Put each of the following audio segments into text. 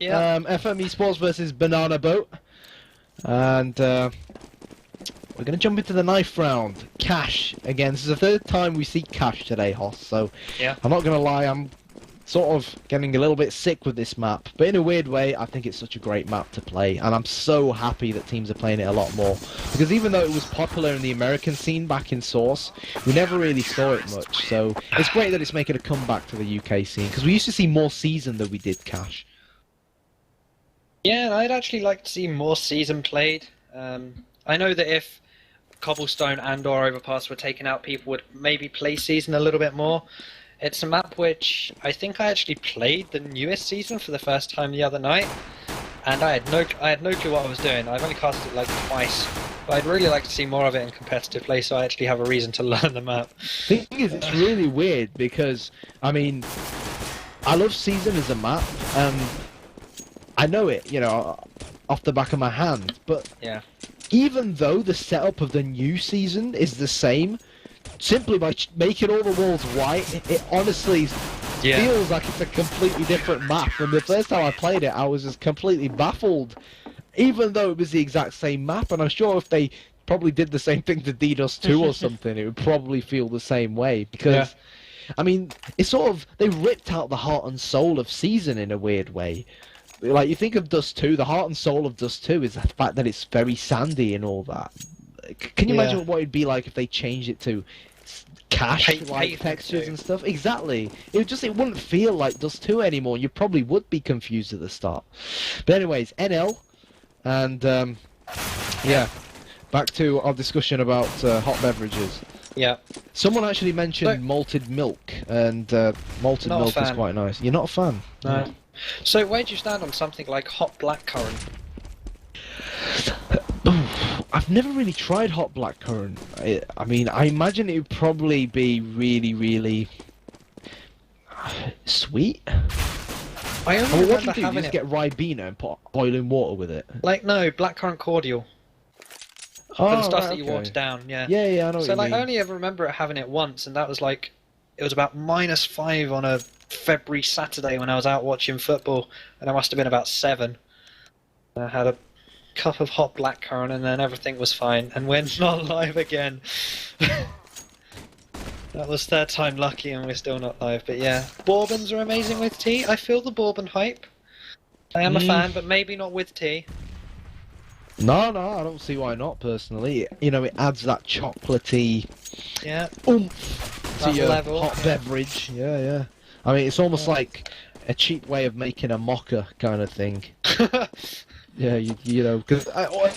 Yeah. fm-eSports versus bananaboat. And we're going to jump into the knife round. Cash again. This is the third time we see Cash today, Hoss. So Yeah. I'm not going to lie, I'm sort of getting a little bit sick with this map. But in a weird way, I think it's such a great map to play. And I'm so happy that teams are playing it a lot more. Because even though it was popular in the American scene back in Source, we never really saw it much. So it's great that it's making a comeback to the UK scene. Because we used to see more Season than we did Cash. Yeah, and I'd actually like to see more Season played. I know that if Cobblestone and/or Overpass were taken out, people would maybe play Season a little bit more. It's a map which I think I actually played the newest Season for the first time the other night, and I had no clue what I was doing. I've only cast it like twice, but I'd really like to see more of it in competitive play, so I actually have a reason to learn the map. The thing is, it's really weird because, I mean, I love Season as a map, and I know it, you know, off the back of my hand, but Yeah. even though the setup of the new Season is the same, simply by making all the walls white, it honestly feels like it's a completely different map. And the first time I played it, I was just completely baffled, even though it was the exact same map. And I'm sure if they probably did the same thing to DDoS 2 or something, it would probably feel the same way. Because, I mean, it's sort of, they ripped out the heart and soul of Season in a weird way. Like, you think of Dust 2, the heart and soul of Dust 2 is the fact that it's very sandy and all that. Can you imagine what it'd be like if they changed it to cash-like textures and stuff? Exactly. It wouldn't feel like Dust 2 anymore. You probably would be confused at the start. But anyways, NL, and yeah, back to our discussion about hot beverages. Yeah. Someone actually mentioned malted milk, and malted milk is quite nice. You're not a fan? No. So where do you stand on something like hot blackcurrant? I've never really tried hot blackcurrant. I mean, I imagine it would probably be really, really sweet. I only what do remember you do? You having just get Ribena and put boiling water with it? Like, no, blackcurrant cordial. Oh, the stuff that you water down, yeah. Yeah, I know what you mean. I only ever remember having it once, and that was like, it was about -5 on a February Saturday when I was out watching football, and I must have been about 7. I had a cup of hot blackcurrant, and then everything was fine, and we're not live again. That was third time lucky, and we're still not live, but yeah. Bourbons are amazing with tea. I feel the bourbon hype. I am a fan, but maybe not with tea. No, I don't see why not, personally. You know, it adds that chocolatey oomph to your hot beverage. Yeah. I mean, it's almost like a cheap way of making a mocha kind of thing. Yeah, you know, because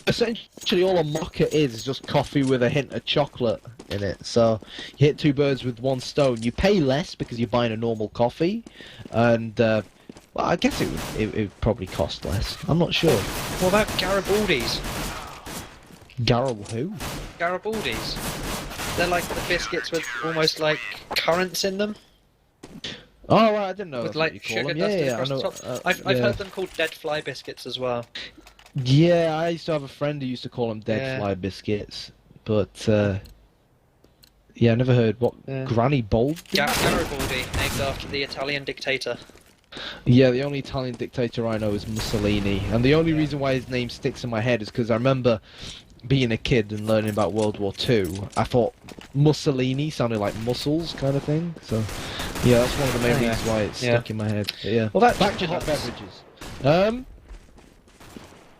essentially all a mocha is just coffee with a hint of chocolate in it. So you hit 2 birds with 1 stone. You pay less because you're buying a normal coffee, and well, I guess it would probably cost less. I'm not sure. What about Garibaldi's? Who? Garibaldi's. They're like the biscuits with almost like currants in them. Oh, right, I didn't know with that's like what you sugar call them. dusted Yeah, across I know. the top. I've heard them called dead fly biscuits as well. Yeah, I used to have a friend who used to call them dead fly biscuits, but yeah, I never heard what Granny Bold. Garibaldi, named after the Italian dictator. Yeah, the only Italian dictator I know is Mussolini, and the only reason why his name sticks in my head is because I remember being a kid and learning about World War II. I thought Mussolini sounded like mussels kind of thing, so yeah, that's one of the main reasons why it's stuck in my head. But yeah, well, that's back to hot beverages.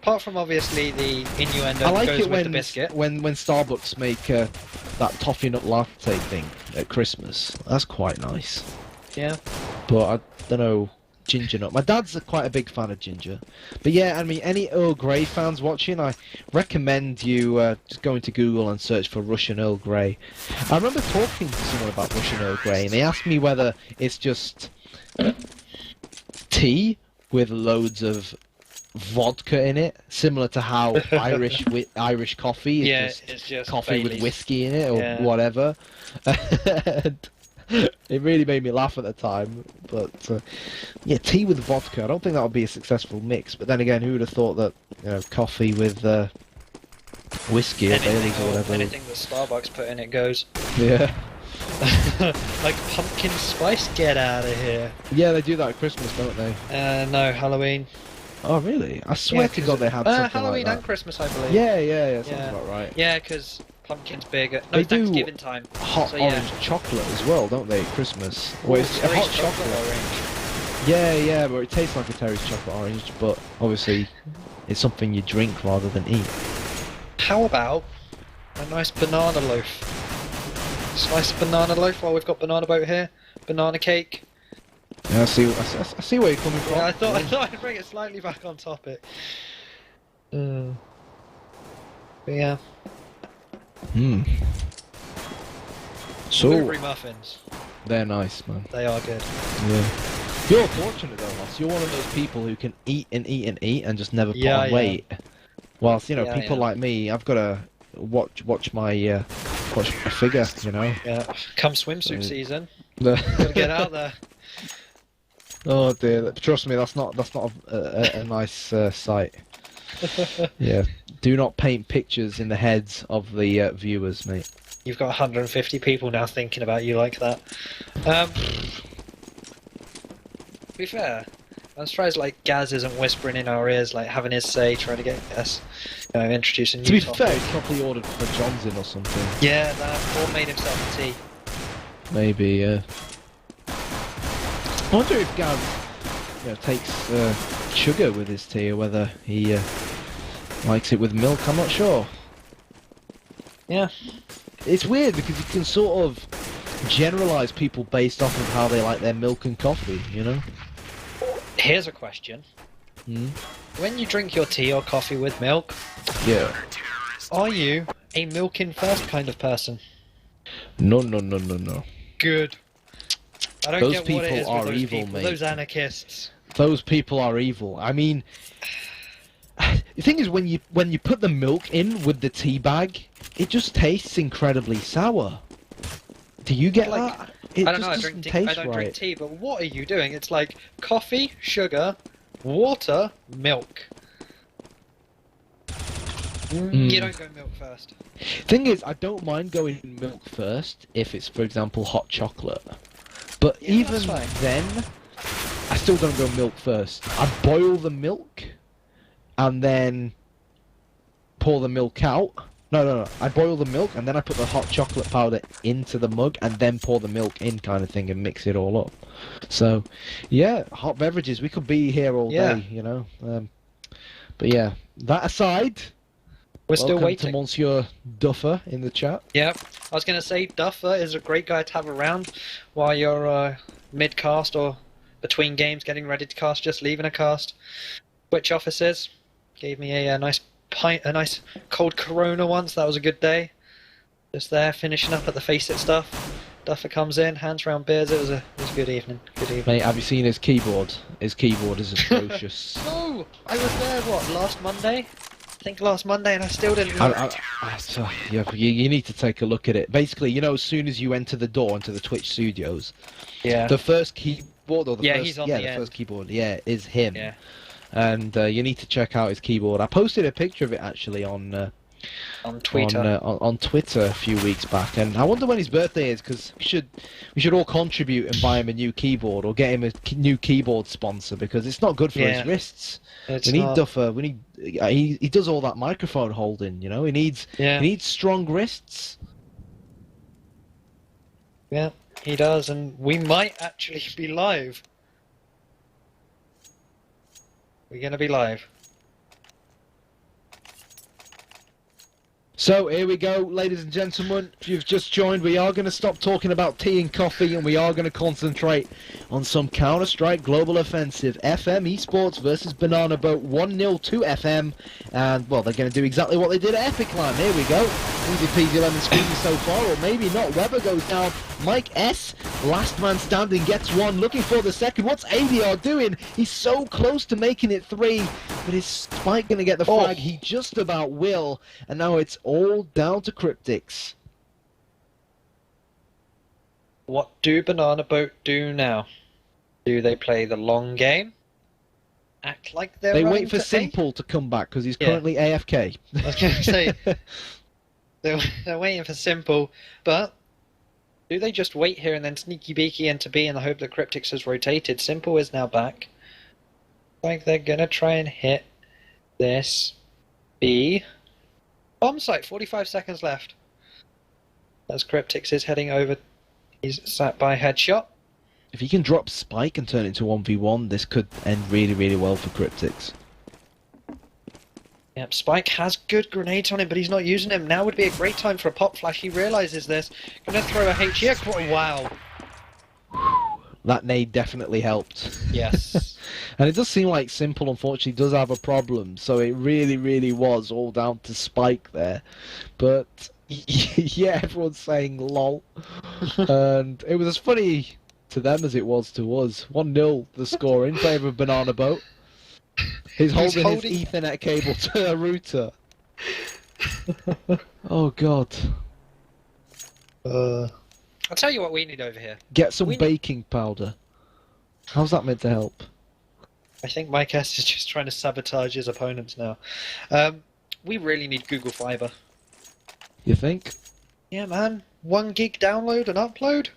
Apart from obviously the innuendo I like that goes it with the biscuit. when Starbucks make that toffee nut latte thing at Christmas. That's quite nice. Yeah. But I don't know, ginger nut. My dad's quite a big fan of ginger. But yeah, I mean, any Earl Grey fans watching, I recommend you just go into Google and search for Russian Earl Grey. I remember talking to someone about Russian Earl Grey, and they asked me whether it's just tea with loads of vodka in it, similar to how Irish coffee is just coffee Baileys with whiskey in it or whatever. And it really made me laugh at the time, but yeah, tea with vodka. I don't think that would be a successful mix. But then again, who would have thought that, you know, coffee with whiskey or Baileys or whatever? Anything that Starbucks put in it goes. Yeah. Like pumpkin spice, get out of here. Yeah, they do that at Christmas, don't they? No, Halloween. Oh, really? I swear to God they had something Halloween like that. and Christmas, I believe. Yeah, sounds about right. Yeah, because pumpkin's big. No, They do Thanksgiving time. hot So, yeah. orange chocolate as well, don't they, at Christmas? Ooh, Well, it's Terry's hot chocolate. orange. Yeah, but it tastes like a Terry's chocolate orange, but obviously it's something you drink rather than eat. How about a nice banana loaf? Slice of banana loaf while we've got banana boat here. Banana cake. Yeah, I see where you're coming from. Yeah, I thought I'd bring it slightly back on topic. But yeah. So Blueberry muffins. they're nice, man. They are good. Yeah. You're fortunate though, Ross. You're one of those people who can eat and eat and eat and just never put on weight. Whilst people like me, I've got to watch my figure. Yeah. Come swimsuit season. Gotta get out there. Oh dear! Trust me, that's not a nice sight. Yeah. Do not paint pictures in the heads of the viewers, mate. You've got 150 people now thinking about you like that. To be fair, I'm surprised like Gaz isn't whispering in our ears, like having his say, trying to get us introducing. To be fair, he probably ordered for John's in or something. Yeah, that or made himself a tea. Maybe, yeah. I wonder if Gaz takes sugar with his tea or whether he likes it with milk. I'm not sure. Yeah. It's weird because you can sort of generalise people based off of how they like their milk and coffee, Here's a question. When you drink your tea or coffee with milk, are you a milking first kind of person? No. Good. I don't Those get what people it is are with those evil, people, mate. those anarchists. Those people are evil. I mean, the thing is, when you put the milk in with the tea bag, it just tastes incredibly sour. Do you get that? It I don't know. I don't drink tea, but what are you doing? It's like coffee, sugar, water, milk. You don't go milk first. Thing is, I don't mind going milk first if it's, for example, hot chocolate. But even then, I still don't go milk first. I boil the milk and then pour the milk out. No. I boil the milk and then I put the hot chocolate powder into the mug and then pour the milk in, kind of thing, and mix it all up. So, yeah, hot beverages. We could be here all day, But yeah, that aside, we're still waiting. To Monsieur Duffer in the chat. Yep. I was going to say Duffer is a great guy to have around while you're mid-cast or between games getting ready to cast, just leaving a cast. Twitch offices gave me a nice nice cold Corona once. That was a good day. Just there, finishing up at the Face It stuff. Duffer comes in, hands round beers. It was a good evening. Good evening. Mate, have you seen his keyboard? His keyboard is atrocious. No! I was there, last Monday? I think last Monday, and I still didn't you need to take a look at it. Basically, as soon as you enter the door into the Twitch studios, the first keyboard, or the first keyboard, is him. Yeah. And you need to check out his keyboard. I posted a picture of it actually on Twitter. On Twitter a few weeks back, and I wonder when his birthday is, because we should all contribute and buy him a new keyboard or get him a new keyboard sponsor, because it's not good for his wrists. We need Duffer. We need he does all that microphone holding. He needs strong wrists. Yeah, he does, and we might actually be live. We're gonna be live. So here we go, ladies and gentlemen. If you've just joined, we are going to stop talking about tea and coffee, and we are going to concentrate on some Counter-Strike Global Offensive. FM-eSports versus Banana Boat, 1-0 to FM, and well, they're going to do exactly what they did at Epic Line. Here we go. Easy peasy lemon squeezy so far, or maybe not. Weber goes down. Mike S, last man standing, gets one, looking for the second. What's ADR doing? He's so close to making it 3, but is Spike going to get the flag? He just about will, and now it's all down to Cryptics. What do Banana Boat do now? Do they play the long game? Act like they're They wait for Simple to come back, because he's currently AFK. I was going to say, they're waiting for Simple, but do they just wait here and then sneaky beaky into B in the hope that Cryptics has rotated? Simple is now back. Like they're gonna try and hit this B bomb site. 45 seconds left. As Cryptix is heading over, he's sat by headshot. If he can drop Spike and turn it into 1v1, this could end really, really well for Cryptix. Yep, Spike has good grenades on him, but he's not using them. Now would be a great time for a pop flash. He realizes this. Gonna throw a HE. Wow. That nade definitely helped. Yes. And it does seem like Simple, unfortunately, does have a problem. So it really, really was all down to Spike there. But yeah, everyone's saying lol. And it was as funny to them as it was to us. 1-0 the score in favour of bananaboat. He's holding his Ethernet cable to a router. Oh god. I'll tell you what we need over here. Get some baking powder. How's that meant to help? I think Mike S is just trying to sabotage his opponents now. We really need Google Fiber. You think? Yeah, man. 1 gig download and upload?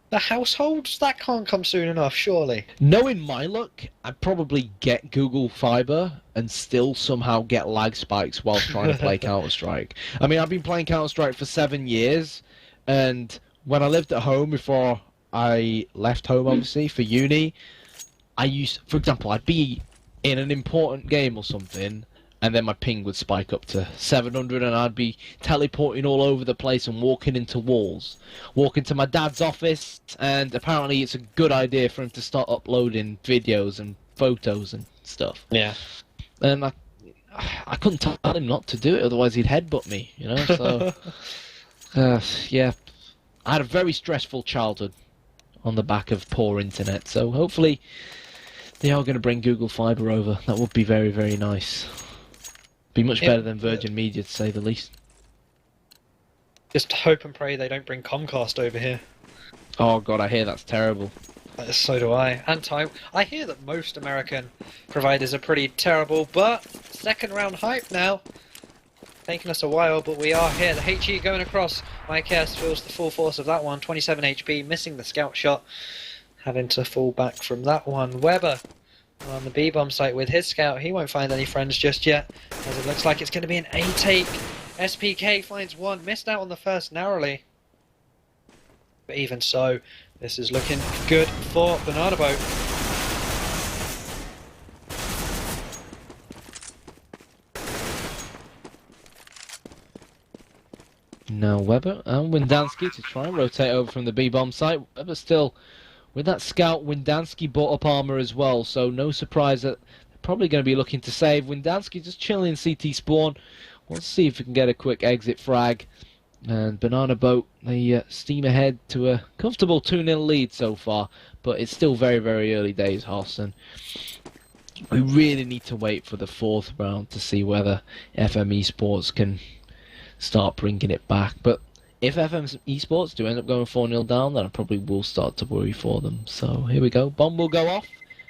The households? That can't come soon enough, surely. Knowing my luck, I'd probably get Google Fiber and still somehow get lag spikes whilst trying to play Counter-Strike. I mean, I've been playing Counter-Strike for 7 years, and when I lived at home before I left home, obviously, for uni, I used, for example, I'd be in an important game or something, and then my ping would spike up to 700 and I'd be teleporting all over the place and walking into walls. Walking to my dad's office, and apparently it's a good idea for him to start uploading videos and photos and stuff. Yeah. And I couldn't tell him not to do it, otherwise he'd headbutt me, you know, so... yeah, I had a very stressful childhood on the back of poor internet, so hopefully they are going to bring Google Fiber over. That would be very, very nice. Be much better than Virgin Media, to say the least. Just hope and pray they don't bring Comcast over here. Oh god, I hear that's terrible. So do I. And time. I hear that most American providers are pretty terrible, but second round hype now. Taking us a while, but we are here. The HE going across. Mike S feels the full force of that one. 27 HP, missing the scout shot. Having to fall back from that one. Weber on the B-bomb site with his scout. He won't find any friends just yet, as it looks like it's going to be an A-take. SPK finds one. Missed out on the first narrowly. But even so, this is looking good for bananaboat. Now Weber and Windansky to try and rotate over from the B-bomb site. Weber still with that scout. Windansky bought up armor as well, so no surprise that they're probably going to be looking to save. Windansky just chilling in CT spawn. Let's see if we can get a quick exit frag. And bananaboat, they steam ahead to a comfortable 2-0 lead so far, but it's still very, very early days, Hoss, and we really need to wait for the 4th round to see whether fm-eSports can start bringing it back. But if fm-eSports do end up going 4-0 down, then I probably will start to worry for them. So here we go. Bomb will go off.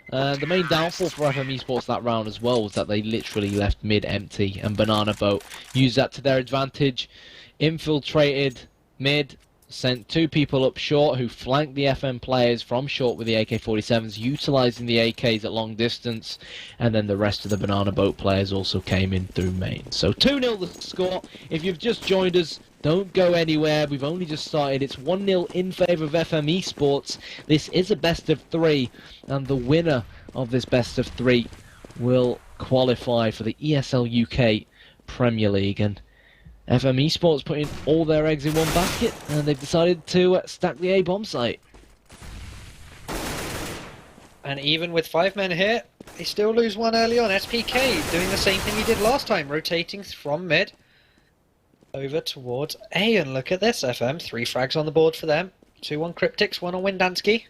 The main downfall for fm-eSports that round as well was that they literally left mid empty, and bananaboat used that to their advantage. Infiltrated mid, sent 2 people up short who flanked the FM players from short with the AK-47s, utilising the AKs at long distance, and then the rest of the bananaboat players also came in through main. So 2-0 the score. If you've just joined us, don't go anywhere. We've only just started. It's 1-0 in favour of fm-eSports. This is a best of 3, and the winner of this best of 3 will qualify for the ESL UK Premier League. And fm-eSports putting all their eggs in one basket, and they've decided to stack the A-bomb site. And even with 5 men here, they still lose one early on. SPK doing the same thing he did last time, rotating from mid over towards A. And look at this, FM, 3 frags on the board for them. 2 on Cryptix, 1 on Windansky.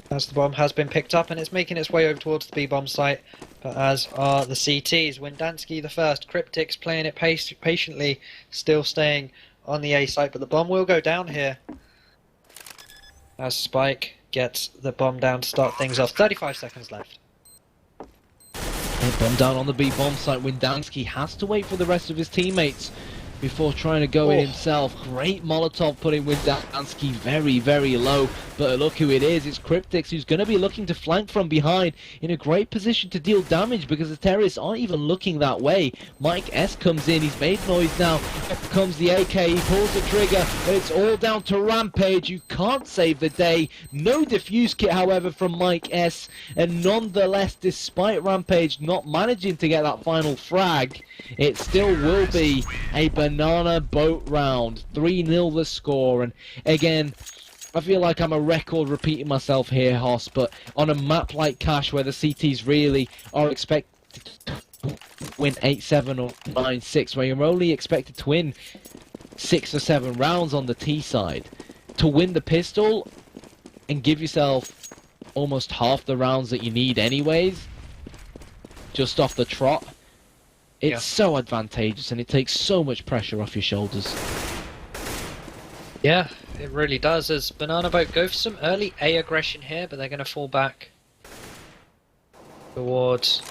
As the bomb has been picked up and it's making its way over towards the B-bomb site, but as are the CTs. Windansky the first, Cryptix playing it patiently, still staying on the A site, but the bomb will go down here as Spike gets the bomb down to start things off. 35 seconds left. Bomb down on the B-bomb site. Windansky has to wait for the rest of his teammates before trying to go in himself. Great Molotov putting Windansky very, very low. But look who it is. It's Cryptix, who's going to be looking to flank from behind in a great position to deal damage because the terrorists aren't even looking that way. Mike S comes in. He's made noise now. Here comes the AK. He pulls the trigger. And it's all down to Rampage. You can't save the day. No defuse kit, however, from Mike S. And nonetheless, despite Rampage not managing to get that final frag, it still will be a banana boat round. 3-0 the score. And again, I feel like I'm a record repeating myself here, Hoss, but on a map like Cash where the CTs really are expected to win 8-7 or 9-6, where you're only expected to win 6 or 7 rounds on the T side, to win the pistol and give yourself almost half the rounds that you need anyways, just off the trot, it's so advantageous and it takes so much pressure off your shoulders. Yeah, it really does, as Banana Boat go for some early A aggression here, but they're going to fall back towards...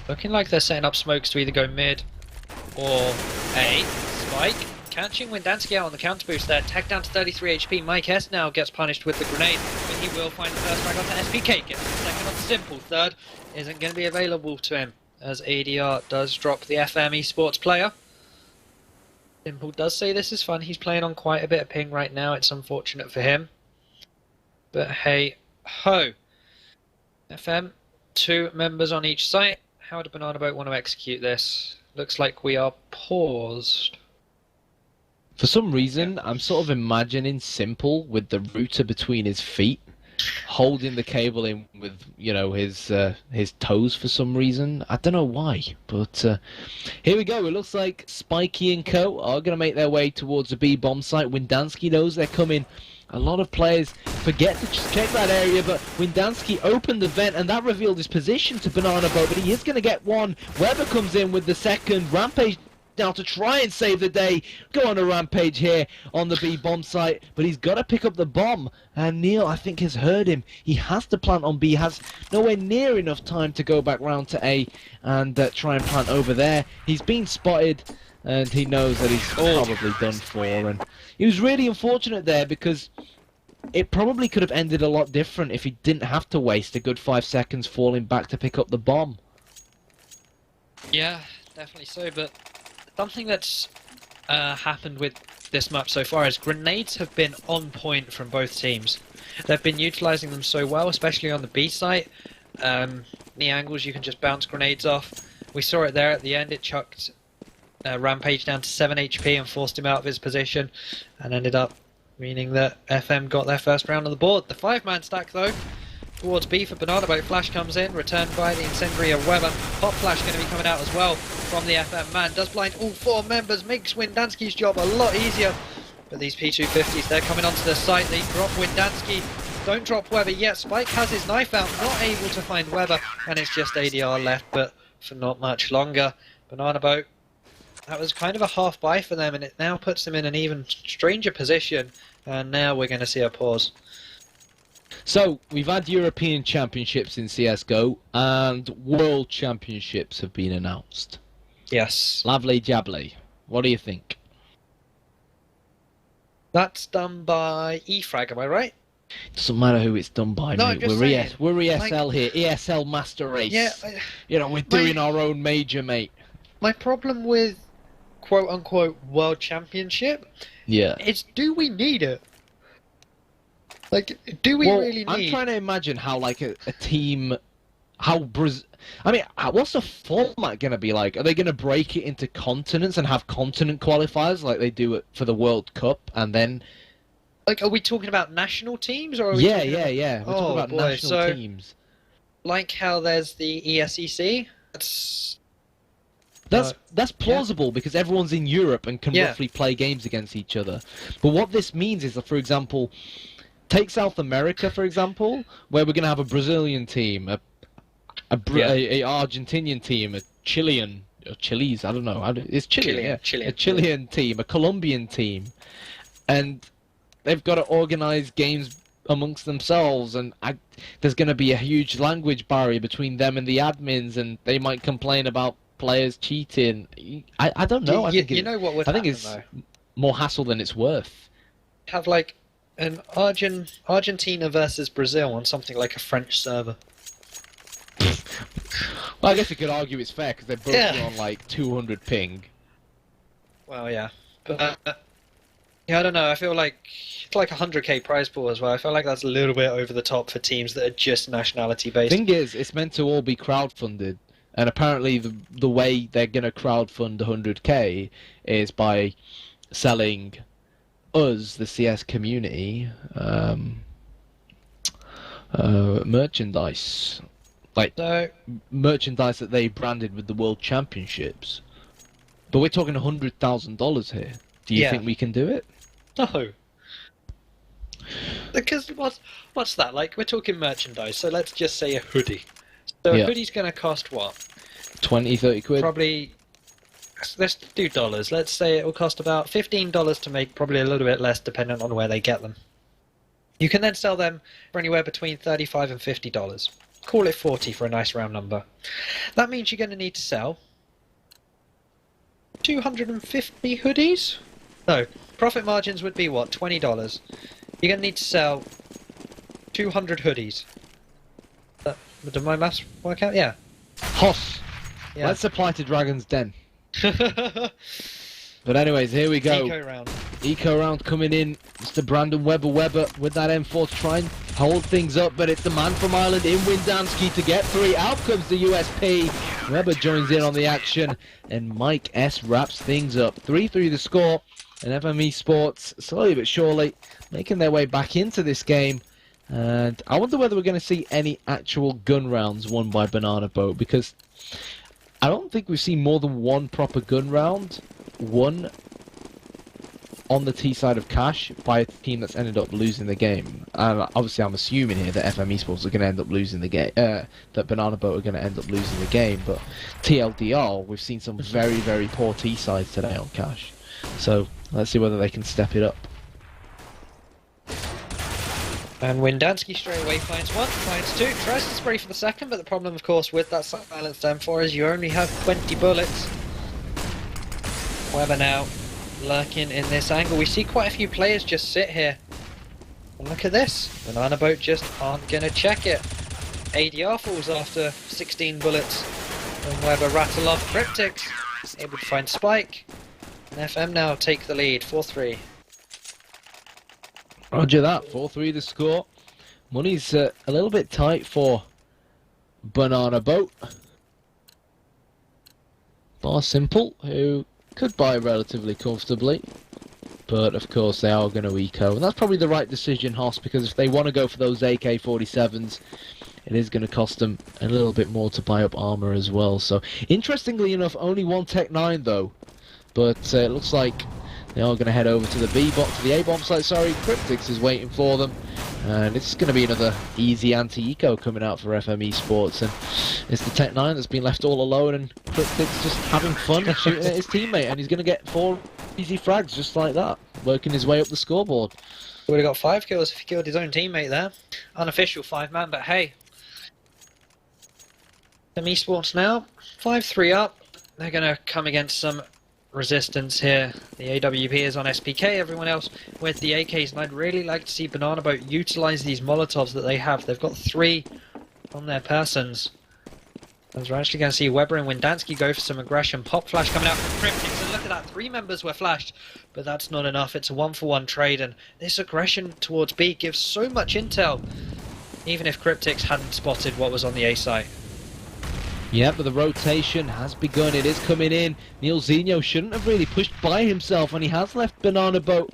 Looking like they're setting up smokes to either go mid or A. Spike catching Windansky out on the counter boost there. Tech down to 33 HP. Mike S now gets punished with the grenade, but he will find the first frag onto SPK. Gets the second on Simple. Third isn't going to be available to him, as ADR does drop the fm-eSports player. Simple does say this is fun. He's playing on quite a bit of ping right now. It's unfortunate for him. But hey ho. FM, 2 members on each site. How do Banana Boat want to execute this? Looks like we are paused. For some reason, I'm sort of imagining Simple with the router between his feet, holding the cable in with, you know, his toes for some reason. I don't know why, but here we go. It looks like Spikey and Co are going to make their way towards the B bomb site. Windansky knows they're coming. A lot of players forget to check that area, but Windansky opened the vent and that revealed his position to Banana Boat, but he is going to get one. Weber comes in with the second. Rampage now to try and save the day. Go on a Rampage here on the B bomb site, but he's got to pick up the bomb, and Neil, I think, has heard him. He has to plant on B, has nowhere near enough time to go back round to A and try and plant over there. He's been spotted and he knows that he's probably done for, and he was really unfortunate there because it probably could have ended a lot different if he didn't have to waste a good 5 seconds falling back to pick up the bomb. Yeah, definitely so, but something that's happened with this map so far is grenades have been on point from both teams. They've been utilising them so well, especially on the B site. Knee angles, you can just bounce grenades off. We saw it there at the end. It chucked Rampage down to 7 HP and forced him out of his position, and ended up meaning that FM got their first round on the board. The 5-man stack, though, towards B for Banana Boat. Flash comes in, returned by the incendiary of Weber. Pop Flash going to be coming out as well from the FM man. Does blind all 4 members, makes Windansky's job a lot easier. But these P250s, they're coming onto the site. They drop Windansky. Don't drop Weber yet. Spike has his knife out, not able to find Weber. And it's just ADR left, but for not much longer. Banana Boat, that was kind of a half buy for them, and it now puts them in an even stranger position. And now we're going to see a pause. So, we've had European Championships in CSGO, and World Championships have been announced. Yes. Lovely Jabbly. What do you think? That's done by eFrag, am I right? Doesn't matter who it's done by, No, mate. I'm just saying, We're ESL here. ESL Master Race. Yeah. You know, we're doing our own major, mate. My problem with quote-unquote World Championship is, do we need it? Like, do we really need... I'm trying to imagine how, like, a team... I mean, what's the format going to be like? Are they going to break it into continents and have continent qualifiers like they do it for the World Cup, and then... Like, are we talking about national teams, or are we talking about... Yeah. We're talking about national teams. Like how there's the ESEC? That's plausible because everyone's in Europe and can roughly play games against each other. But what this means is that, for example, take South America, for example, where we're going to have a Brazilian team, a Argentinian team, a Chilean, or Chile's, I don't know, it's Chilean, a Chilean team, a Colombian team, and they've got to organise games amongst themselves, and there's going to be a huge language barrier between them and the admins, and they might complain about players cheating. I don't know. You know what would I think happen, it's though? more hassle than it's worth. Have like an Argentina versus Brazil on something like a French server. Well, I guess you could argue it's fair because they're both Yeah. on like 200 ping. Well, yeah, but yeah, I don't know. I feel like it's like 100k prize pool as well. I feel like that's a little bit over the top for teams that are just nationality based. Thing is, it's meant to all be crowdfunded, and apparently the way they're gonna crowdfund 100k is by selling us, the CS community, merchandise, like So merchandise that they branded with the World Championships. But we're talking $100,000 here. Do you Yeah. think we can do it? no, because what's that like? We're talking merchandise. So let's just say a hoodie. So Yeah. a hoodie's going to cost what? 20, 30 quid? Probably. Let's do dollars. Let's say it will cost about $15 to make, probably a little bit less depending on where they get them. You can then sell them for anywhere between $35 and $50. Call it 40 for a nice round number. That means you're going to need to sell 250 hoodies? No, profit margins would be what? $20. You're going to need to sell 200 hoodies. Did my maths work out? Yeah. Hoss! Yeah. Let's apply to Dragon's Den. But anyways, here we go. Eco round. Eco round coming in. Mr. Brandon Webber with that M4 to try and hold things up, but it's the man from Ireland in Windansky to get 3. Out comes the USP. Webber joins in on the action, and Mike S wraps things up. 3-3 the score, and fm-eSports slowly but surely making their way back into this game. And I wonder whether we're going to see any actual gun rounds won by bananaboat, because I don't think we've seen more than one proper gun round won on the T side of Cash by a team that's ended up losing the game. And obviously I'm assuming here that fm-eSports are going to end up losing the game, that bananaboat are going to end up losing the game, but TLDR, we've seen some very, very poor T sides today on Cash. So let's see whether they can step it up. And Windansky straight away finds one, finds two, tries to spray for the second, but the problem, of course, with that silenced M4 is you only have 20 bullets. Webber now lurking in this angle. We see quite a few players just sit here. And look at this. bananaboat just aren't going to check it. ADR falls after 16 bullets. And Webber rattle off Cryptics. Able to find Spike. And FM now take the lead, 4-3. Roger that, 4-3 the score. Money's a little bit tight for bananaboat. Bar Simple, who could buy relatively comfortably, but of course they are going to eco, and that's probably the right decision, Hoss, because if they want to go for those AK-47s, it is going to cost them a little bit more to buy up armor as well. So interestingly enough, only one Tech 9 though, but it looks like they are going to head over to the to the A-bomb site. Sorry, Cryptics is waiting for them, and it's going to be another easy anti-eco coming out for fm-eSports, and it's the Tech 9 that's been left all alone, and Cryptics just having fun shooting at his teammate, and he's going to get 4 easy frags just like that, working his way up the scoreboard. He would have got 5 kills if he killed his own teammate there. Unofficial 5-man, but hey. fm-eSports now, 5-3 up. They're going to come against some resistance here. The AWP is on SPK, everyone else with the AKs, and I'd really like to see bananaboat utilize these Molotovs that they have. They've got 3 on their persons. As we're actually going to see Webber and Windansky go for some aggression. Pop flash coming out from Cryptics, and look at that, 3 members were flashed, but that's not enough. It's a 1-for-1 trade, and this aggression towards B gives so much intel, even if Cryptics hadn't spotted what was on the A site. Yeah, but the rotation has begun. It is coming in. Neil Zeno shouldn't have really pushed by himself, and he has left bananaboat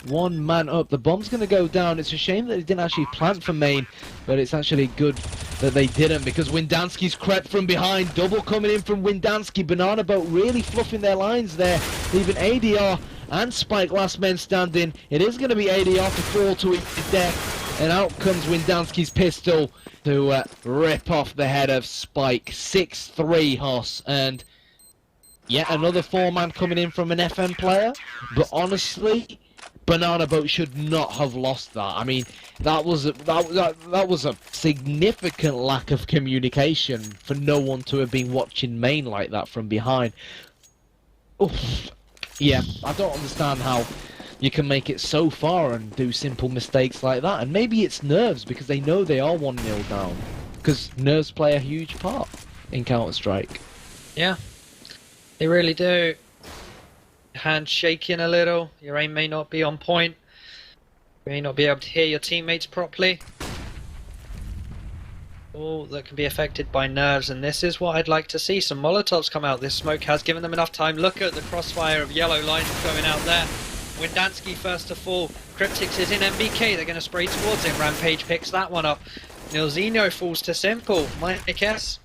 1 man up. The bomb's going to go down. It's a shame that he didn't actually plant for main, but it's actually good that they didn't, because Windansky's crept from behind. Double coming in from Windansky. bananaboat really fluffing their lines there, leaving ADR and Spike last men standing. It is going to be ADR to fall to his death, and out comes Windansky's pistol to rip off the head of Spike. 6-3 Hoss, and yet another 4-man coming in from an FM player. But honestly, Banana Boat should not have lost that. I mean, that was a significant lack of communication for no one to have been watching main like that from behind. Oof. Yeah, I don't understand how you can make it so far and do simple mistakes like that. And maybe it's nerves because they know they are 1-0 down. Because nerves play a huge part in Counter-Strike. Yeah, they really do. Hand shaking a little, your aim may not be on point, you may not be able to hear your teammates properly. All that can be affected by nerves, and this is what I'd like to see. Some Molotovs come out. This smoke has given them enough time. Look at the crossfire of yellow lines going out there. Windansky first to fall. Cryptix is in MBK. They're going to spray towards him. Rampage picks that one up. Nilzinho falls to Simple. Mike S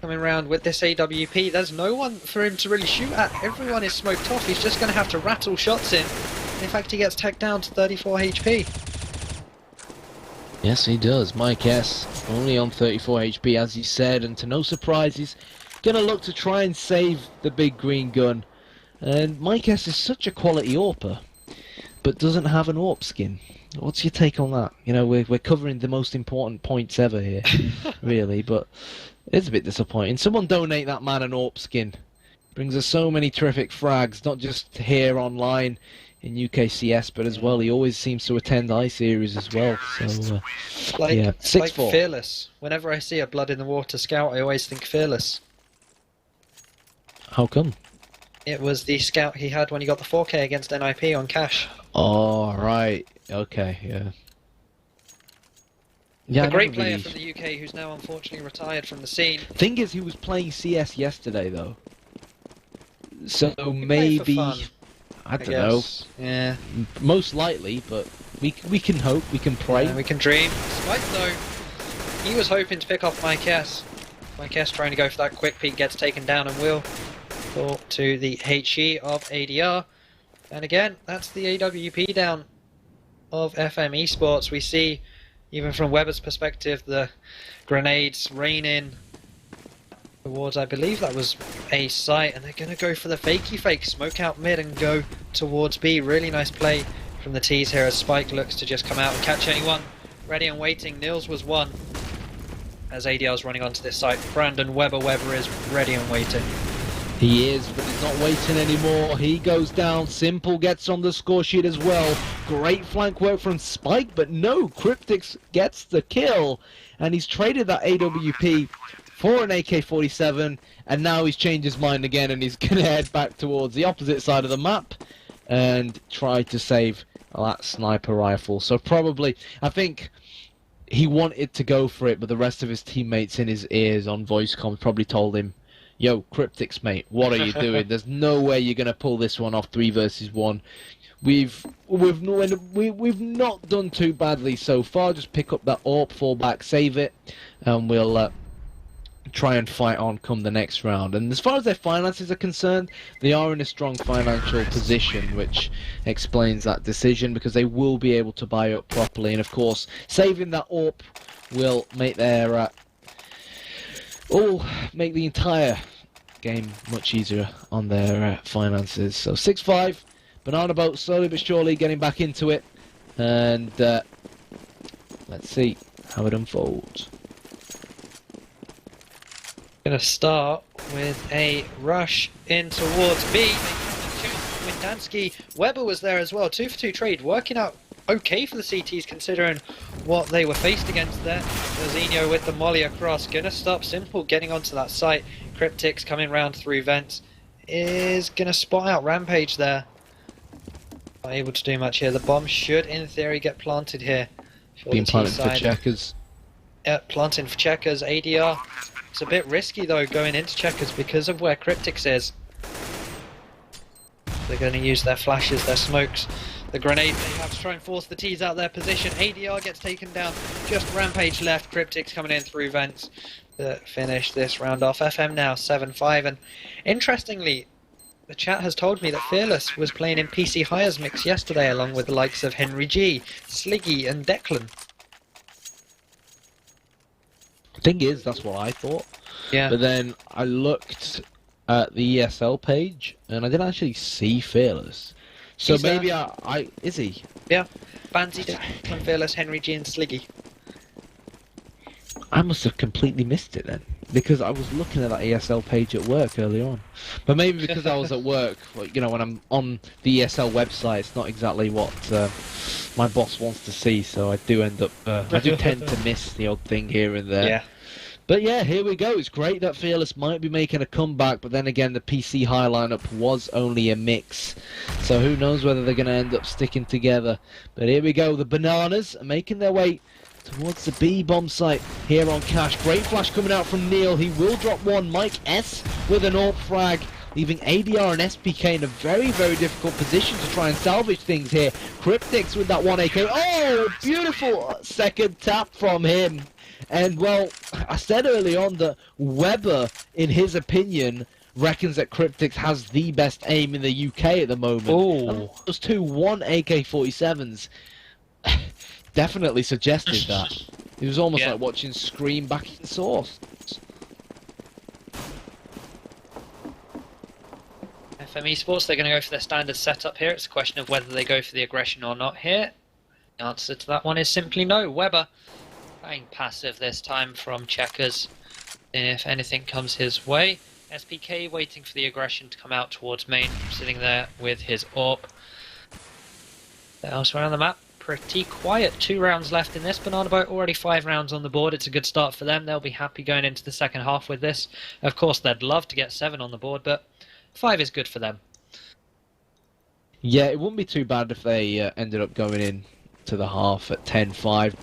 coming round with this AWP. There's no one for him to really shoot at. Everyone is smoked off. He's just going to have to rattle shots in. In fact, he gets tagged down to 34 HP. Yes, he does. Mike S. only on 34 HP, as he said, and to no surprise, he's going to look to try and save the big green gun. And Mike S. is such a quality AWPer, but doesn't have an AWP skin. What's your take on that? You know, we're covering the most important points ever here, really, but it's a bit disappointing. Someone donate that man an AWP skin. Brings us so many terrific frags, not just here online in UK CS, but as well, he always seems to attend I-Series as well. So, yeah, 6-4. Like Fearless. Whenever I see a Blood in the Water scout, I always think Fearless. How come? It was the scout he had when he got the 4K against NIP on Cash. Oh, right. Okay, yeah. Yeah, A great player from the UK who's now unfortunately retired from the scene. Thing is, he was playing CS yesterday, though. So maybe... I don't know. Yeah. Most likely, but we can hope, we can pray. Yeah, we can dream. Spike, though, he was hoping to pick off Mike S. Mike S trying to go for that quick peek, gets taken down and will fall to the HE of ADR. And again, that's the AWP down of fm-eSports. We see, even from Weber's perspective, the grenades rain in towards, I believe that was A site, and they're going to go for the fakey fake, smoke out mid and go towards B. Really nice play from the T's here as Spike looks to just come out and catch anyone. Ready and waiting, Nils was one as ADR's running onto this site. Brandon Weber is ready and waiting. He is, but he's not waiting anymore. He goes down. Simple gets on the score sheet as well. Great flank work from Spike, but no, Cryptix gets the kill. And he's traded that AWP for an AK-47, and now he's changed his mind again, and he's going to head back towards the opposite side of the map and try to save that sniper rifle. So probably, I think he wanted to go for it, but the rest of his teammates in his ears on voice comms probably told him, "Yo, Cryptix, mate, what are you doing? There's no way you're going to pull this one off 3 versus 1. We've not done too badly so far. Just pick up that AWP, fall back, save it, and we'll try and fight on come the next round." And as far as their finances are concerned, they are in a strong financial position, which explains that decision, because they will be able to buy up properly. And of course, saving that AWP will make their make the entire game much easier on their finances. So 6-5, Banana Boat slowly but surely getting back into it, and let's see how it unfolds. Going to start with a rush in towards B. Windansky, Weber was there as well. 2 for 2 trade, working out okay for the CTs considering what they were faced against there. Nilzinho with the molly across, going to stop Simple getting onto that site. Cryptix coming round through vents is going to spot out Rampage there. Not able to do much here. The bomb should in theory get planted here. Being planted for checkers. Planting for checkers, ADR. It's a bit risky though going into checkers because of where Cryptix is. They're going to use their flashes, their smokes, the grenade they have to try and force the T's out of their position. ADR gets taken down, just Rampage left. Cryptix coming in through vents to finish this round off. FM now 7-5, and interestingly, the chat has told me that Fearless was playing in PC Hires mix yesterday along with the likes of Henry G, Sliggy and Declan. Thing is, that's what I thought. Yeah. But then I looked at the ESL page, and I didn't actually see Fearless. So He's maybe there. is he? Yeah. Banzy, Fearless, Henry G and Sliggy. I must have completely missed it then, because I was looking at that ESL page at work early on. But maybe because I was at work, like, you know, when I'm on the ESL website, it's not exactly what my boss wants to see. So I do end up, I do tend to miss the odd thing here and there. Yeah. But yeah, here we go. It's great that Fearless might be making a comeback, but then again, the PC high lineup was only a mix. So who knows whether they're going to end up sticking together. But here we go. The Bananas are making their way towards the B bomb site here on Cash. Great flash coming out from Neil. He will drop one. Mike S with an AWP frag, leaving ADR and SPK in a very, very difficult position to try and salvage things here. Cryptics with that 1 AK. Oh, beautiful second tap from him. And, well, I said early on that Weber, in his opinion, reckons that Cryptics has the best aim in the UK at the moment. Oh. Those two 1 AK-47s definitely suggested that. It was almost like watching Scream back in Source. fm-eSports, they're going to go for their standard setup here. It's a question of whether they go for the aggression or not here. The answer to that one is simply no. Weber playing passive this time from Checkers. If anything comes his way. SPK waiting for the aggression to come out towards main, sitting there with his AWP. Elsewhere on the map, pretty quiet. 2 rounds left in this. bananaboat already 5 rounds on the board. It's a good start for them. They'll be happy going into the second half with this. Of course, they'd love to get 7 on the board, but 5 is good for them. Yeah, it wouldn't be too bad if they ended up going in to the half at 10-5.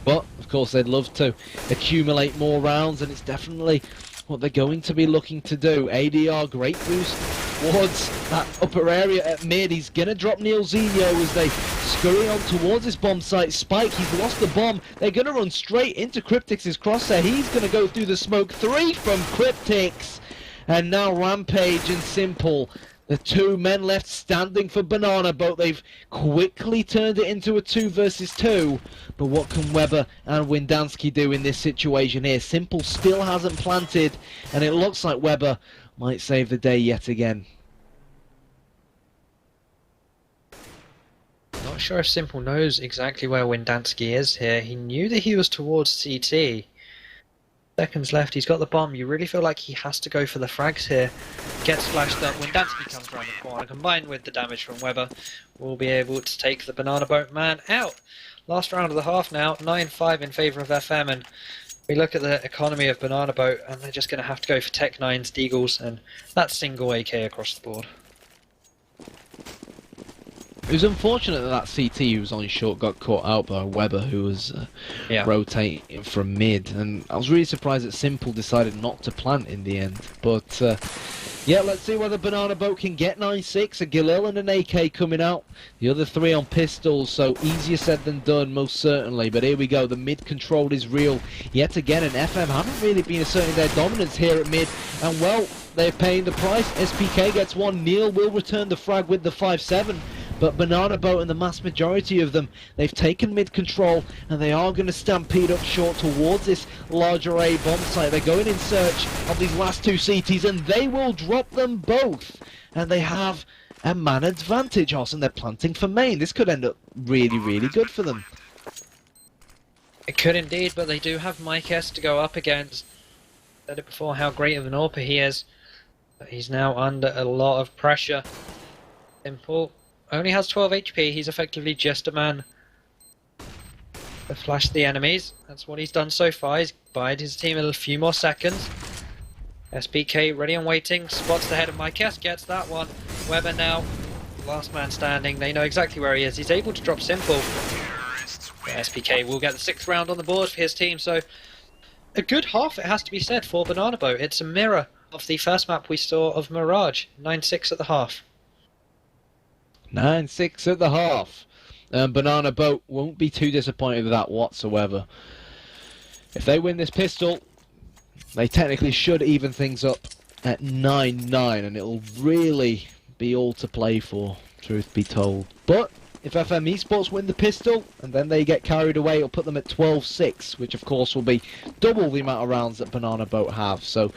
But, of course, they'd love to accumulate more rounds, and it's definitely what they're going to be looking to do. ADR, great boost towards that upper area at mid. He's going to drop Neil Zeno as they scurry on towards this bomb site. Spike, he's lost the bomb. They're going to run straight into Cryptics' crosshair. He's going to go through the smoke. 3 from Cryptics. And now Rampage and Simple, the 2 men left standing for bananaboat. They've quickly turned it into a 2 versus 2. But what can Weber and Windansky do in this situation here? Simple still hasn't planted, and it looks like Weber might save the day yet again. Not sure if Simple knows exactly where Windansky is here. He knew that he was towards CT. Seconds left, he's got the bomb. You really feel like he has to go for the frags here. Gets flashed up. Windansky comes around the corner. Combined with the damage from Weber, we'll be able to take the bananaboat man out. Last round of the half now, 9-5 in favour of FM, and we look at the economy of bananaboat, and they're just going to have to go for Tech 9s, Deagles, and that single AK across the board. It was unfortunate that CT who was on short got caught out by Weber, who was rotating from mid, and I was really surprised that Simple decided not to plant in the end. But yeah, let's see whether bananaboat can get 9-6. A Galil and an AK coming out, the other 3 on pistols, so easier said than done, most certainly. But here we go, the mid control is real yet again, and FM haven't really been asserting their dominance here at mid, and well, they're paying the price. SPK gets 1, Neil will return the frag with the 5-7. But bananaboat and the mass majority of them, they've taken mid-control, and they are going to stampede up short towards this larger A bomb site. They're going in search of these last 2 CTs, and they will drop them both. And they have a man advantage, Hoss, and they're planting for main. This could end up really, really good for them. It could indeed, but they do have Mike S to go up against. I said it before how great of an AWPer he is. But he's now under a lot of pressure. Simple only has 12 HP, he's effectively just a man to flash the enemies. That's what he's done so far. He's bided his team a few more seconds. SPK ready and waiting, spots the head of Mike S, gets that one. Weber now, last man standing, they know exactly where he is. He's able to drop Simple. SPK will get the 6th round on the board for his team, so a good half, it has to be said, for bananaboat. It's a mirror of the first map we saw of Mirage, 9-6 at the half. 9-6 at the half. bananaboat won't be too disappointed with that whatsoever. If they win this pistol, they technically should even things up at 9-9, and it'll really be all to play for, truth be told. But if fm-eSports win the pistol, and then they get carried away, it'll put them at 12-6, which of course will be double the amount of rounds that bananaboat have. So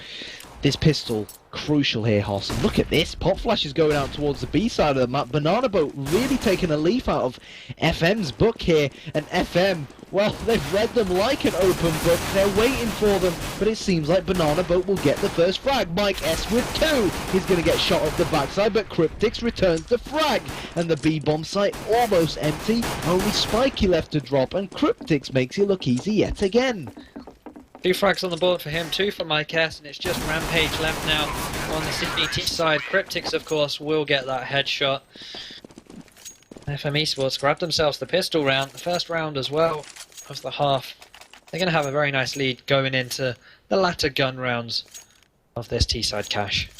this pistol crucial here, Hoss. And look at this. Pop Flash is going out towards the B side of the map. bananaboat really taking a leaf out of FM's book here. And FM, well, they've read them like an open book. They're waiting for them. But it seems like bananaboat will get the first frag. Mike S with 2. He's going to get shot up the backside, but Cryptix returns the frag. And the B bomb site almost empty. Only Spiky left to drop. And Cryptix makes it look easy yet again. 2 frags on the board for him, 2 for Mike S, and it's just Rampage left now on the CBT side. Cryptix, of course, will get that headshot. fm-eSports grabbed themselves the pistol round, the first round as well of the half. They're going to have a very nice lead going into the latter gun rounds of this T-side cache.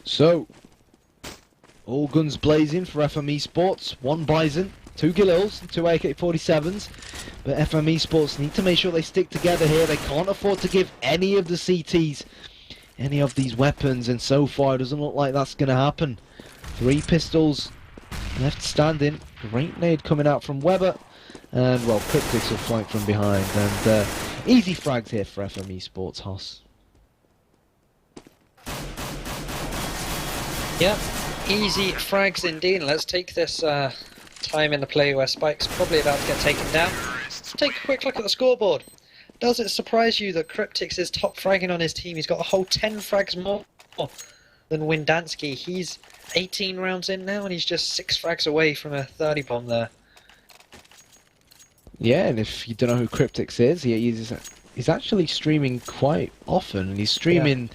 So, all guns blazing for fm-eSports. 1 Bison, 2 Galils, 2 AK-47s. But fm-eSports need to make sure they stick together here. They can't afford to give any of the CTs any of these weapons. And so far, it doesn't look like that's going to happen. 3 pistols left standing. Great nade coming out from Weber. And, well, Cryptix will flank from behind. And easy frags here for fm-eSports, Hoss. Yep. Easy frags indeed. Let's take this time in the play where Spike's probably about to get taken down. Let's take a quick look at the scoreboard. Does it surprise you that Cryptix is top fragging on his team? He's got a whole 10 frags more than Windansky. He's 18 rounds in now and he's just 6 frags away from a 30 bomb there. Yeah, and if you don't know who Cryptix is, he's actually streaming quite often, and he's streaming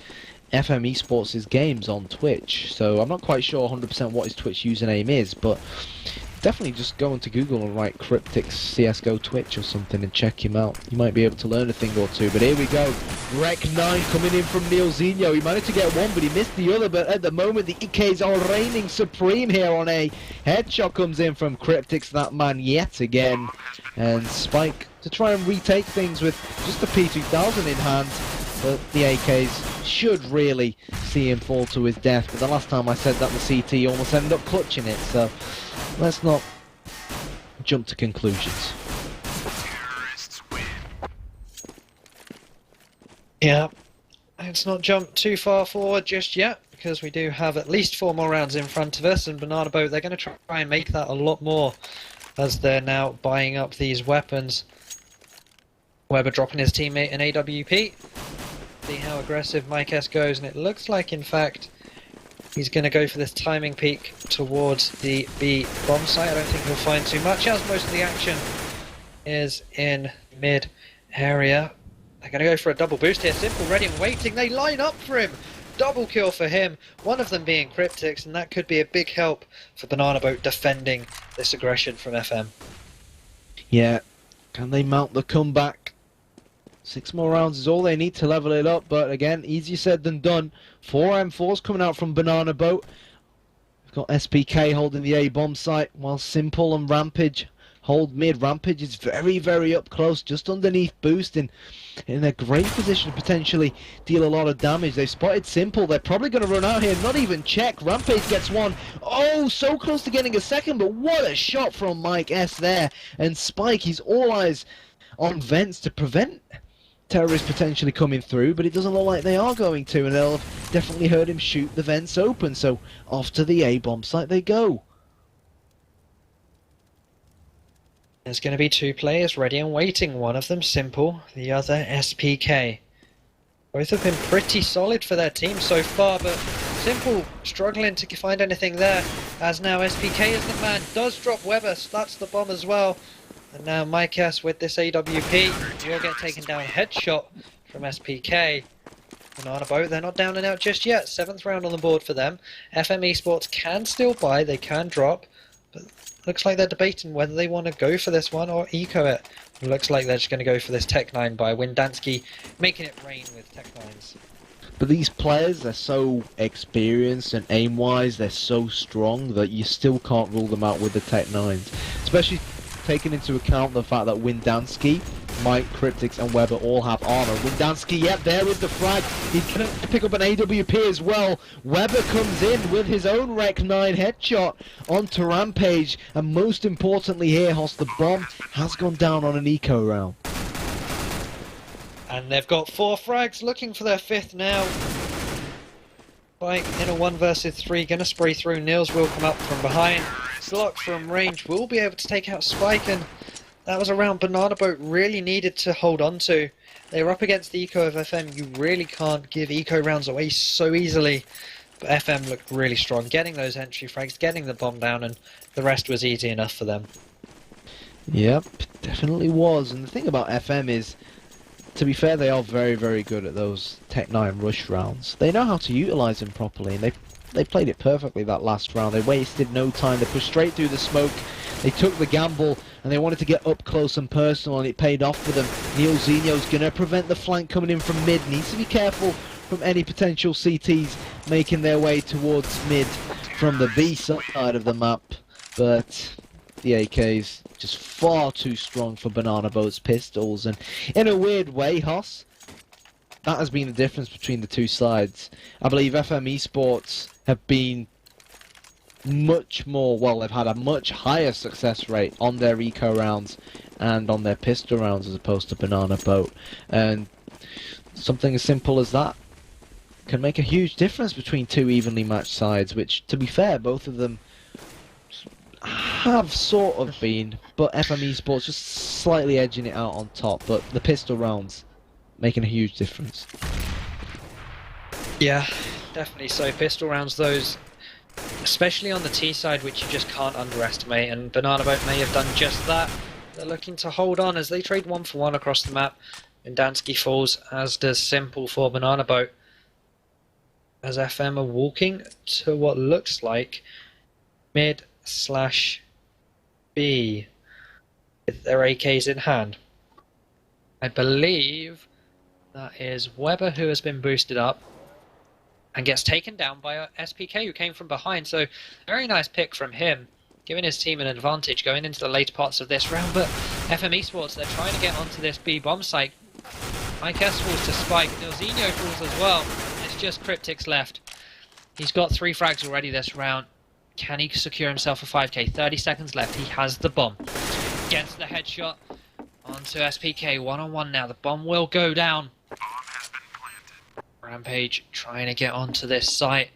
fm-eSports' games on Twitch, so I'm not quite sure 100% what his Twitch username is, but definitely just go into Google and write Cryptix CSGO Twitch or something and check him out. You might be able to learn a thing or two. But here we go. Rec 9 coming in from Neilzinho. He managed to get one, but he missed the other. But at the moment, the EKs are reigning supreme here on A. Headshot comes in from Cryptix, that man, yet again. And Spike to try and retake things with just the P2000 in hand. But the AKs should really see him fall to his death. But the last time I said that, the CT almost ended up clutching it. So let's not jump to conclusions. Yeah, let's not jump too far forward just yet, because we do have at least 4 more rounds in front of us, and bananaboat, they're going to try and make that a lot more as they're now buying up these weapons. Weber dropping his teammate an AWP. See how aggressive Mike S goes, and it looks like, in fact, he's going to go for this timing peek towards the B bomb site. I don't think he'll find too much, as most of the action is in mid area. They're going to go for a double boost here. Simple, ready and waiting. They line up for him. Double kill for him. One of them being Cryptix, and that could be a big help for bananaboat defending this aggression from FM. Yeah, can they mount the comeback? 6 more rounds is all they need to level it up, but again, easier said than done. 4 M4s coming out from bananaboat. We've got SPK holding the A bomb site, while Simple and Rampage hold mid. Rampage is very, very up close, just underneath boosting, in a great position to potentially deal a lot of damage. They've spotted Simple. They're probably going to run out here, not even check. Rampage gets one. Oh, so close to getting a second, but what a shot from Mike S there. And Spike, he's all eyes on vents to prevent terrorists potentially coming through, but it doesn't look like they are going to, and they'll have definitely heard him shoot the vents open. So off to the A bomb site they go. There's going to be 2 players ready and waiting. One of them Simple, the other SPK. Both have been pretty solid for their team so far, but Simple struggling to find anything there, as now SPK is the man. Does drop Weber, that's the bomb as well. And now Mike S with this AWP will get taken down. Headshot from SPK. bananaboat, they're not down and out just yet. 7th round on the board for them. fm-eSports can still buy, they can drop, but looks like they're debating whether they want to go for this one or eco it. Looks like they're just going to go for this Tech 9 by Windansky, making it rain with Tech 9s. But these players, they're so experienced, and aim-wise, they're so strong that you still can't rule them out with the Tech 9s. Especially taking into account the fact that Windansky, Mike, Cryptix and Weber all have armor. Windansky, yep, there with the frag. He's going to pick up an AWP as well. Weber comes in with his own Rec 9 headshot onto Rampage. And most importantly here, Hoss, the bomb has gone down on an eco round. And they've got 4 frags, looking for their 5th now. Spike in a 1 versus 3, gonna spray through. Nils will come up from behind. Glock from range will be able to take out Spike, and that was a round bananaboat really needed to hold on to. They were up against the eco of FM. You really can't give eco rounds away so easily. But FM looked really strong, getting those entry frags, getting the bomb down, and the rest was easy enough for them. Yep, definitely was. And the thing about FM is, to be fair, they are very, very good at those Tech 9 rush rounds. They know how to utilise them properly, and they played it perfectly that last round. They wasted no time. They pushed straight through the smoke. They took the gamble, and they wanted to get up close and personal, and it paid off for them. Neilzinho's going to prevent the flank coming in from mid. Needs to be careful from any potential CTs making their way towards mid from the B side of the map. But the AK's just far too strong for bananaboat's pistols, and in a weird way, Hoss, that has been the difference between the two sides. I believe fm-eSports have been much more, well, they've had a much higher success rate on their eco rounds and on their pistol rounds as opposed to bananaboat, and something as simple as that can make a huge difference between two evenly matched sides, which, to be fair, both of them have sort of been, but fm-eSports just slightly edging it out on top, but the pistol rounds making a huge difference. Yeah, definitely so. Pistol rounds, those, especially on the T side, which you just can't underestimate, and bananaboat may have done just that. They're looking to hold on as they trade 1-for-1 across the map. Dansky falls, as does Simple for bananaboat, as FM are walking to what looks like mid/B with their AKs in hand. I believe that is Weber, who has been boosted up and gets taken down by SPK, who came from behind. So very nice pick from him, giving his team an advantage going into the later parts of this round. But fm-eSports, they're trying to get onto this B bomb site. Mike S falls to Spike, Neilzinho falls as well. It's just Cryptic's left. He's got 3 frags already this round. Can he secure himself a 5k? 30 seconds left. He has the bomb. Gets the headshot onto SPK. 1-on-1 now. The bomb will go down. Rampage trying to get onto this site.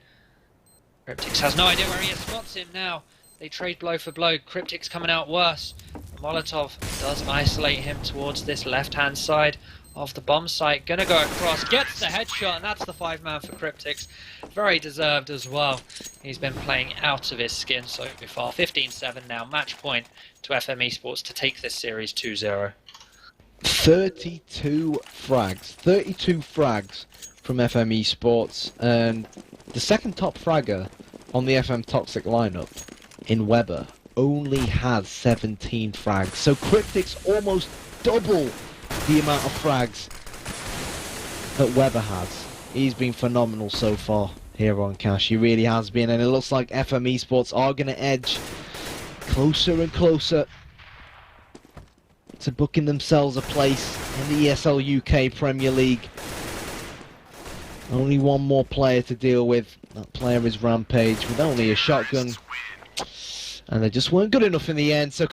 Cryptix has no idea where he is. Spots him now. They trade blow for blow. Cryptic's coming out worse. Molotov does isolate him towards this left-hand side of the bomb site. Gonna go across. Gets the headshot, and that's the 5-man for Cryptix. Very deserved as well. He's been playing out of his skin so far. 15-7 now. Match point to fm-eSports to take this series 2-0. 32 frags from fm-eSports, and the second top fragger on the FM Toxic lineup in Weber only has 17 frags. So Cryptic's almost double the amount of frags that Weber has. He's been phenomenal so far here on Cash. He really has been, and it looks like fm-eSports are going to edge closer and closer to booking themselves a place in the ESL UK Premier League. Only one more player to deal with. That player is Rampage with only a shotgun. And they just weren't good enough in the end. So